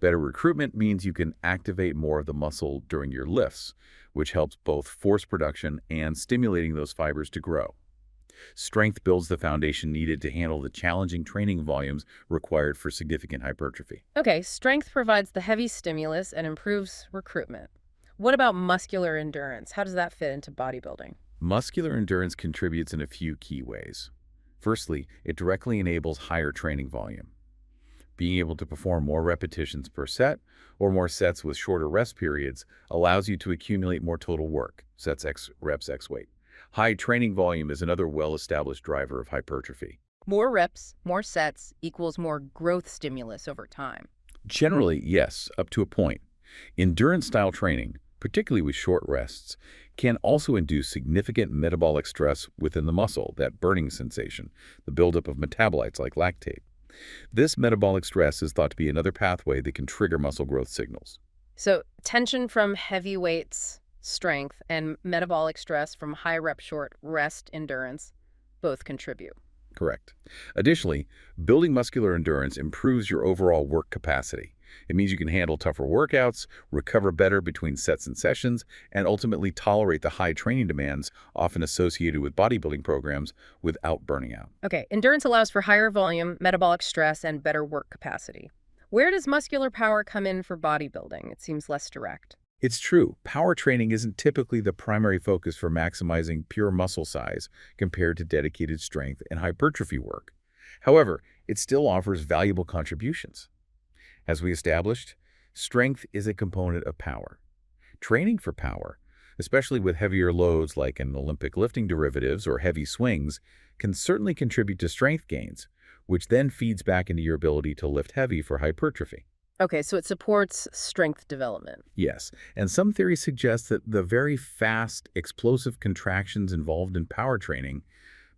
Better recruitment means you can activate more of the muscle during your lifts, which helps both force production and stimulating those fibers to grow. Strength builds the foundation needed to handle the challenging training volumes required for significant hypertrophy. Okay, strength provides the heavy stimulus and improves recruitment. What about muscular endurance? How does that fit into bodybuilding? Muscular endurance contributes in a few key ways. Firstly, it directly enables higher training volume. Being able to perform more repetitions per set or more sets with shorter rest periods allows you to accumulate more total work, sets X, reps X weight. High training volume is another well-established driver of hypertrophy. More reps, more sets equals more growth stimulus over time. Generally, yes, up to a point. Endurance-style training, particularly with short rests, can also induce significant metabolic stress within the muscle, that burning sensation, the buildup of metabolites like lactate. This metabolic stress is thought to be another pathway that can trigger muscle growth signals. So tension from heavy weights, strength, and metabolic stress from high rep short rest endurance both contribute. Correct. Additionally, building muscular endurance improves your overall work capacity. It means you can handle tougher workouts, recover better between sets and sessions, and ultimately tolerate the high training demands often associated with bodybuilding programs without burning out. Okay, endurance allows for higher volume, metabolic stress, and better work capacity. Where does muscular power come in for bodybuilding? It seems less direct. It's true, power training isn't typically the primary focus for maximizing pure muscle size compared to dedicated strength and hypertrophy work. However, it still offers valuable contributions. As we established, strength is a component of power. Training for power, especially with heavier loads like in Olympic lifting derivatives or heavy swings, can certainly contribute to strength gains, which then feeds back into your ability to lift heavy for hypertrophy. Okay, so it supports strength development. Yes, and some theories suggest that the very fast, explosive contractions involved in power training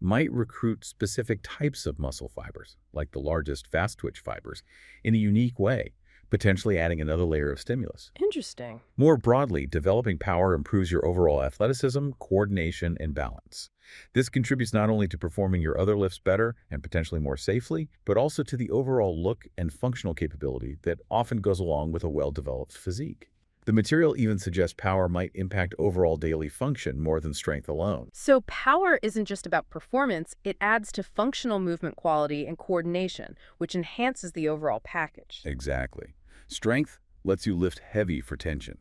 might recruit specific types of muscle fibers, like the largest fast-twitch fibers, in a unique way, potentially adding another layer of stimulus. Interesting. More broadly, developing power improves your overall athleticism, coordination, and balance. This contributes not only to performing your other lifts better and potentially more safely, but also to the overall look and functional capability that often goes along with a well-developed physique. The material even suggests power might impact overall daily function more than strength alone. So power isn't just about performance, it adds to functional movement quality and coordination, which enhances the overall package. Exactly. Strength lets you lift heavy for tension.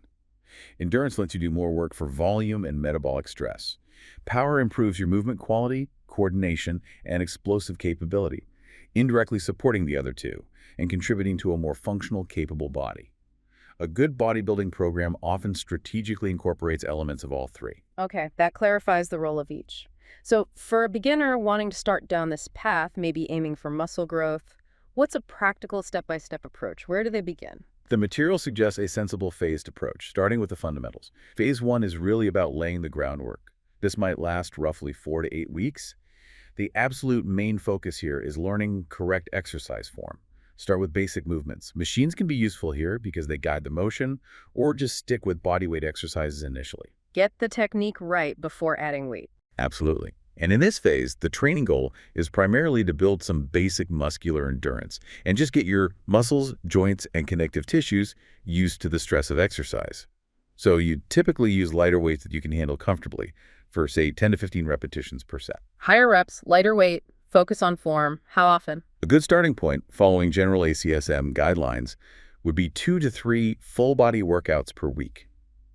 Endurance lets you do more work for volume and metabolic stress. Power improves your movement quality, coordination, and explosive capability, indirectly supporting the other two and contributing to a more functional, capable body. A good bodybuilding program often strategically incorporates elements of all three. Okay, that clarifies the role of each. So for a beginner wanting to start down this path, maybe aiming for muscle growth, what's a practical step-by-step approach? Where do they begin? The material suggests a sensible phased approach, starting with the fundamentals. Phase 1 is really about laying the groundwork. This might last roughly 4 to 8 weeks. The absolute main focus here is learning correct exercise form. Start with basic movements. Machines can be useful here because they guide the motion, or just stick with bodyweight exercises initially. Get the technique right before adding weight. Absolutely. And in this phase, the training goal is primarily to build some basic muscular endurance and just get your muscles, joints, and connective tissues used to the stress of exercise. So you typically use lighter weights that you can handle comfortably for, say, 10 to 15 repetitions per set. Higher reps, lighter weight, focus on form. How often? A good starting point, following general ACSM guidelines, would be 2 to 3 full-body workouts per week.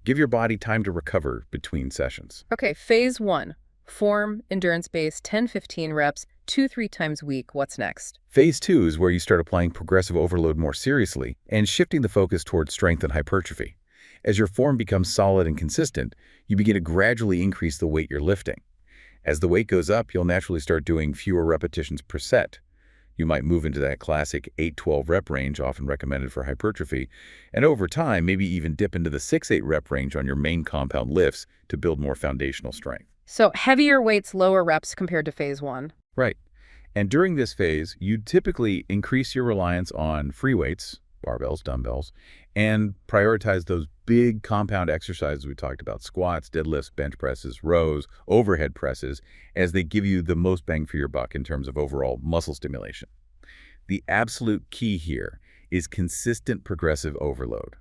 Give your body time to recover between sessions. Okay, phase 1. Form, endurance-based, 10-15 reps, 2-3 times a week. What's next? Phase 2 is where you start applying progressive overload more seriously and shifting the focus towards strength and hypertrophy. As your form becomes solid and consistent, you begin to gradually increase the weight you're lifting. As the weight goes up, you'll naturally start doing fewer repetitions per set. You might move into that classic 8-12 rep range often recommended for hypertrophy, and over time, maybe even dip into the 6-8 rep range on your main compound lifts to build more foundational strength. So heavier weights, lower reps compared to phase 1. Right. And during this phase, you typically increase your reliance on free weights, barbells, dumbbells, and prioritize those big compound exercises we talked about, squats, deadlifts, bench presses, rows, overhead presses, as they give you the most bang for your buck in terms of overall muscle stimulation. The absolute key here is consistent progressive overload.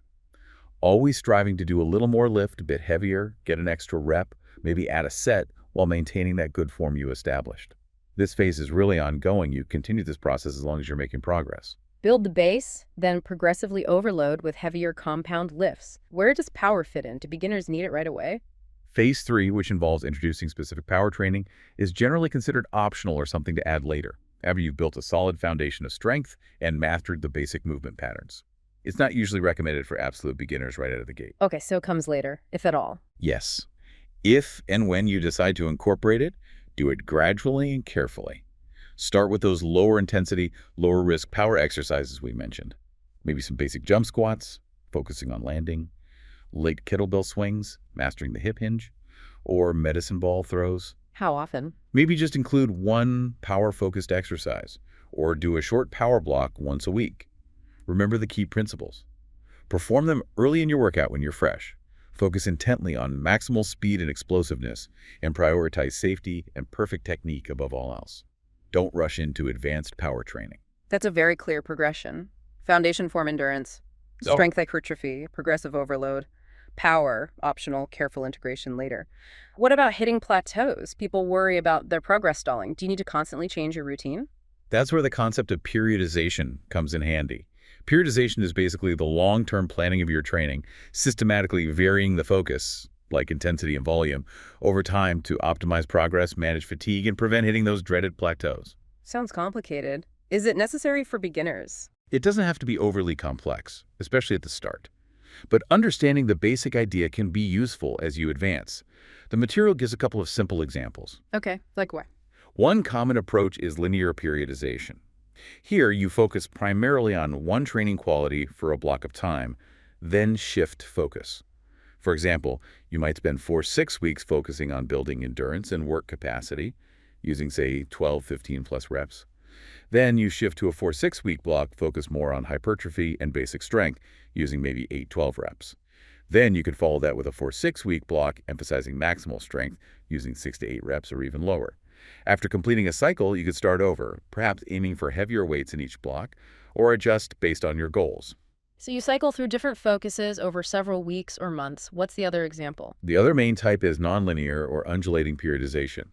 Always striving to do a little more lift, a bit heavier, get an extra rep, maybe add a set while maintaining that good form you established. This phase is really ongoing. You continue this process as long as you're making progress. Build the base, then progressively overload with heavier compound lifts. Where does power fit in? Do beginners need it right away? Phase 3, which involves introducing specific power training, is generally considered optional or something to add later, after you've built a solid foundation of strength and mastered the basic movement patterns. It's not usually recommended for absolute beginners right out of the gate. Okay, so it comes later, if at all. Yes. If and when you decide to incorporate it, do it gradually and carefully. Start with those lower intensity, lower risk power exercises we mentioned. Maybe some basic jump squats, focusing on landing, light kettlebell swings, mastering the hip hinge, or medicine ball throws. How often? Maybe just include one power-focused exercise, or do a short power block once a week. Remember the key principles. Perform them early in your workout when you're fresh. Focus intently on maximal speed and explosiveness, and prioritize safety and perfect technique above all else. Don't rush into advanced power training. That's a very clear progression. Foundation form endurance, Oh, strength hypertrophy, progressive overload, power, optional, careful integration later. What about hitting plateaus? People worry about their progress stalling. Do you need to constantly change your routine? that's where the concept of periodization comes in handy. Periodization is basically the long-term planning of your training, systematically varying the focus, like intensity and volume, over time to optimize progress, manage fatigue, and prevent hitting those dreaded plateaus. Sounds complicated. Is it necessary for beginners? It doesn't have to be overly complex, especially at the start. But understanding the basic idea can be useful as you advance. The material gives a couple of simple examples. Okay, like what? One common approach is linear periodization. Here, you focus primarily on one training quality for a block of time, then shift focus. For example, you might spend 4-6 weeks focusing on building endurance and work capacity, using, say, 12, 15 plus reps. Then you shift to a 4-6 week block, focus more on hypertrophy and basic strength, using maybe 8-12 reps. Then you could follow that with a 4-6 week block, emphasizing maximal strength, using 6 to 8 reps or even lower. After completing a cycle, you could start over, perhaps aiming for heavier weights in each block, or adjust based on your goals. So you cycle through different focuses over several weeks or months. What's the other example? The other main type is nonlinear or undulating periodization.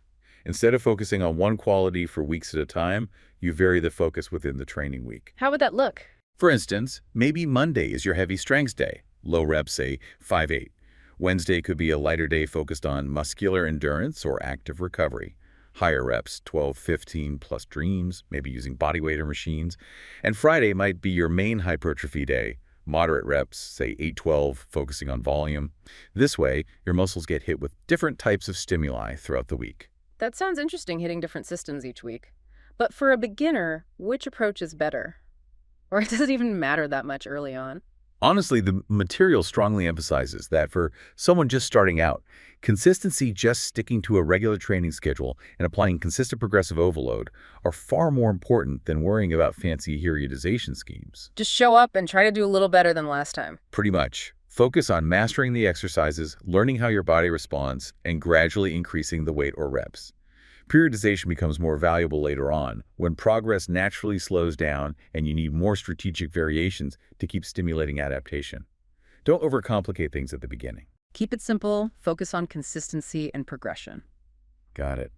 Instead of focusing on one quality for weeks at a time, you vary the focus within the training week. How would that look? For instance, maybe Monday is your heavy strengths day, low reps, say 5-8. Wednesday could be a lighter day focused on muscular endurance or active recovery. Higher reps, 12-15 plus dreams, maybe using body weight or machines. And Friday might be your main hypertrophy day, moderate reps, say 8-12, focusing on volume. This way, your muscles get hit with different types of stimuli throughout the week. That sounds interesting, hitting different systems each week. But for a beginner, which approach is better? Or does it even matter that much early on? Honestly, the material strongly emphasizes that for someone just starting out, consistency, just sticking to a regular training schedule and applying consistent progressive overload are far more important than worrying about fancy periodization schemes. Just show up and try to do a little better than last time. Pretty much. Focus on mastering the exercises, learning how your body responds, and gradually increasing the weight or reps. Periodization becomes more valuable later on, when progress naturally slows down and you need more strategic variations to keep stimulating adaptation. Don't overcomplicate things at the beginning. Keep it simple, focus on consistency and progression. Got it.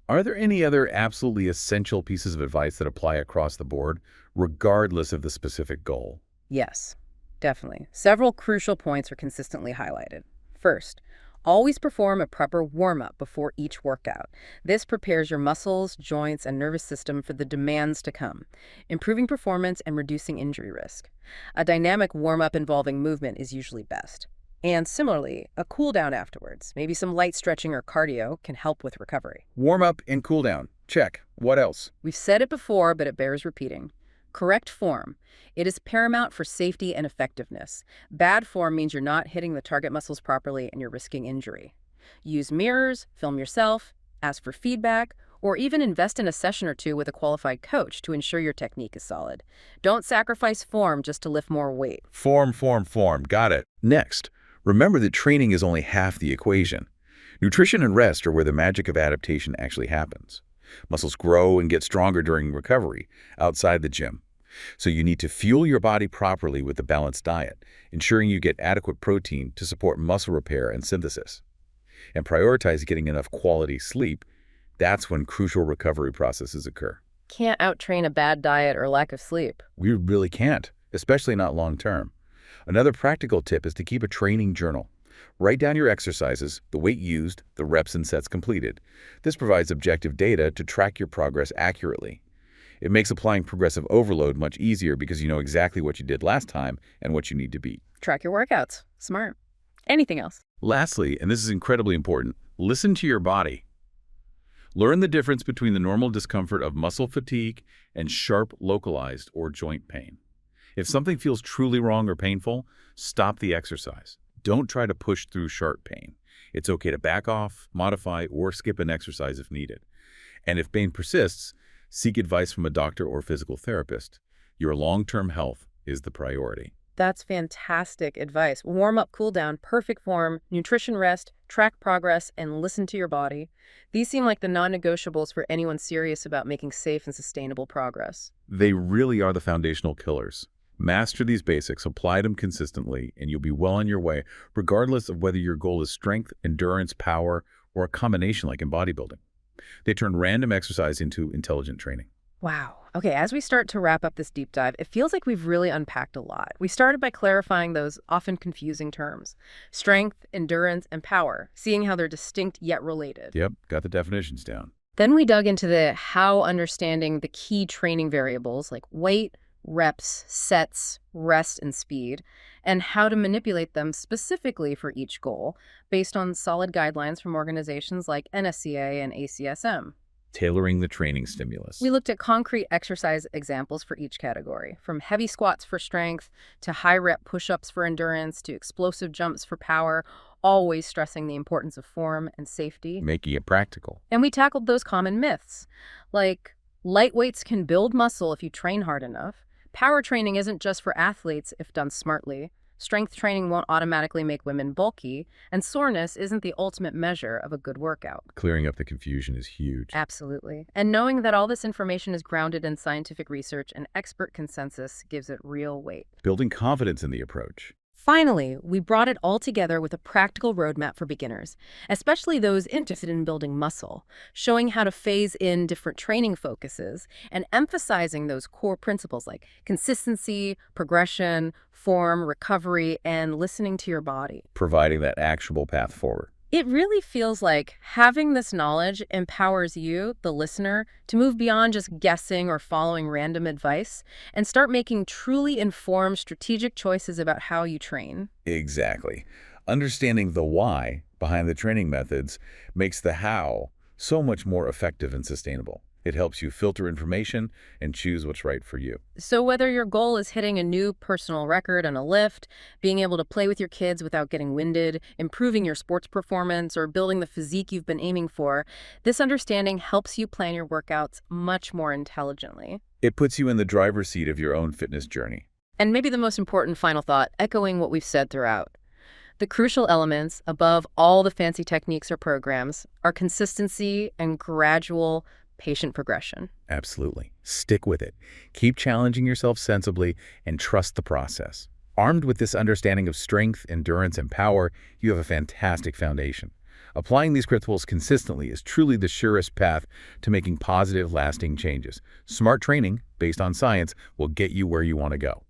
Are there any other absolutely essential pieces of advice that apply across the board, regardless of the specific goal? Yes, definitely. Several crucial points are consistently highlighted. First, always perform a proper warm-up before each workout. This prepares your muscles, joints, and nervous system for the demands to come, improving performance and reducing injury risk. A dynamic warm-up involving movement is usually best. And similarly, a cool down afterwards, maybe some light stretching or cardio, can help with recovery. Warm up and cool down. Check. What else? We've said it before, but it bears repeating. Correct form. It is paramount for safety and effectiveness. Bad form means you're not hitting the target muscles properly and you're risking injury. Use mirrors, film yourself, ask for feedback, or even invest in a session or two with a qualified coach to ensure your technique is solid. Don't sacrifice form just to lift more weight. Form. Got it. Next, remember that training is only half the equation. Nutrition and rest are where the magic of adaptation actually happens. Muscles grow and get stronger during recovery, outside the gym. So you need to fuel your body properly with a balanced diet, ensuring you get adequate protein to support muscle repair and synthesis. And prioritize getting enough quality sleep. That's when crucial recovery processes occur. Can't outtrain a bad diet or lack of sleep. We really can't, especially not long term. Another practical tip is to keep a training journal. Write down your exercises, the weight used, the reps and sets completed. This provides objective data to track your progress accurately. It makes applying progressive overload much easier because you know exactly what you did last time and what you need to beat. Track your workouts. Smart. Anything else? Lastly, and this is incredibly important, listen to your body. Learn the difference between the normal discomfort of muscle fatigue and sharp, localized, or joint pain. If something feels truly wrong or painful, stop the exercise. Don't try to push through sharp pain. It's okay to back off, modify, or skip an exercise if needed. And if pain persists, seek advice from a doctor or physical therapist. Your long-term health is the priority. That's fantastic advice. Warm up, cool down, perfect form, nutrition, rest, track progress, and listen to your body. These seem like the non-negotiables for anyone serious about making safe and sustainable progress. They really are the foundational killers. Master these basics, apply them consistently, and you'll be well on your way, regardless of whether your goal is strength, endurance, power, or a combination like in bodybuilding. They turn random exercise into intelligent training. Wow. Okay, as we start to wrap up this deep dive, it feels like we've really unpacked a lot. We started by clarifying those often confusing terms: strength, endurance, and power, seeing how they're distinct yet related. Yep, got the definitions down. Then we dug into the how, understanding the key training variables like weight, reps, sets, rest, and speed, and how to manipulate them specifically for each goal based on solid guidelines from organizations like NSCA and ACSM. Tailoring the training stimulus. We looked at concrete exercise examples for each category, from heavy squats for strength to high-rep push-ups for endurance to explosive jumps for power, always stressing the importance of form and safety. Making it practical. And we tackled those common myths, like light weights can build muscle if you train hard enough. Power training isn't just for athletes if done smartly. Strength training won't automatically make women bulky, and soreness isn't the ultimate measure of a good workout. Clearing up the confusion is huge. Absolutely. And knowing that all this information is grounded in scientific research and expert consensus gives it real weight. Building confidence in the approach. Finally, we brought it all together with a practical roadmap for beginners, especially those interested in building muscle, showing how to phase in different training focuses and emphasizing those core principles like consistency, progression, form, recovery, and listening to your body. Providing that actionable path forward. It really feels like having this knowledge empowers you, the listener, to move beyond just guessing or following random advice and start making truly informed strategic choices about how you train. Exactly. Understanding the why behind the training methods makes the how so much more effective and sustainable. It helps you filter information and choose what's right for you. So whether your goal is hitting a new personal record on a lift, being able to play with your kids without getting winded, improving your sports performance, or building the physique you've been aiming for, this understanding helps you plan your workouts much more intelligently. It puts you in the driver's seat of your own fitness journey. And maybe the most important final thought, echoing what we've said throughout. The crucial elements, above all the fancy techniques or programs, are consistency and gradual patient progression. Absolutely. Stick with it. Keep challenging yourself sensibly and trust the process. Armed with this understanding of strength, endurance, and power, you have a fantastic foundation. Applying these principles consistently is truly the surest path to making positive, lasting changes. Smart training, based on science, will get you where you want to go.